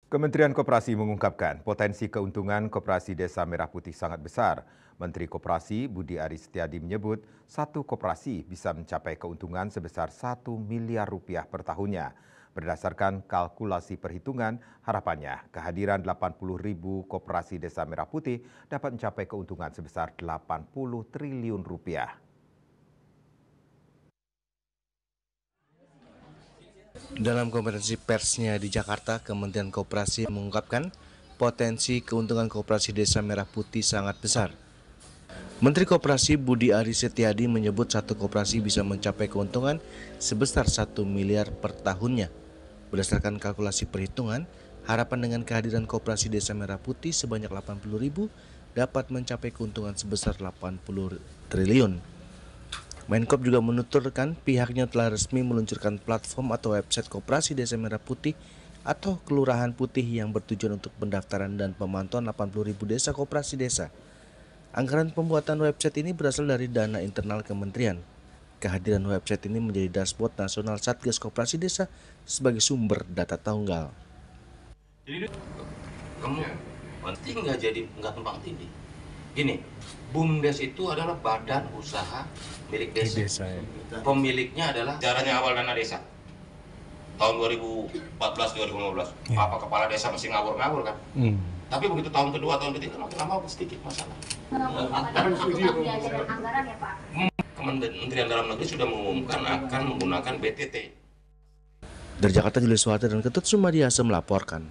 Kementerian Koperasi mengungkapkan potensi keuntungan koperasi Desa Merah Putih sangat besar. Menteri Koperasi Budi Aris Setiadi menyebut satu koperasi bisa mencapai keuntungan sebesar 1 miliar rupiah per tahunnya. Berdasarkan kalkulasi perhitungan, harapannya kehadiran 80 ribu koperasi Desa Merah Putih dapat mencapai keuntungan sebesar 80 triliun rupiah. Dalam konferensi persnya di Jakarta, Kementerian Koperasi mengungkapkan potensi keuntungan koperasi Desa Merah Putih sangat besar. Menteri Koperasi Budi Aris Setiadi menyebut satu koperasi bisa mencapai keuntungan sebesar 1 miliar per tahunnya. Berdasarkan kalkulasi perhitungan, harapan dengan kehadiran koperasi Desa Merah Putih sebanyak 80 ribu dapat mencapai keuntungan sebesar 80 triliun. Menkop juga menuturkan pihaknya telah resmi meluncurkan platform atau website Koperasi Desa Merah Putih atau Kelurahan Putih yang bertujuan untuk pendaftaran dan pemantauan 80 ribu desa koperasi desa. Anggaran pembuatan website ini berasal dari dana internal kementerian. Kehadiran website ini menjadi dashboard nasional Satgas Koperasi Desa sebagai sumber data tunggal. Jadi kamu penting nggak tumpang tindih. Gini, BUMDes itu adalah badan usaha milik desa. Pemiliknya adalah caranya awal dana desa. Tahun 2014-2015, Apa kepala desa masih ngawur-ngawur kan? Tapi begitu tahun kedua, tahun ketiga makin lama sedikit masalah. Anggaran ya Pak? Kementerian Dalam Negeri sudah mengumumkan akan menggunakan BTT. Dari Jakarta, Julius Wata dan Ketut Sumadiasa melaporkan.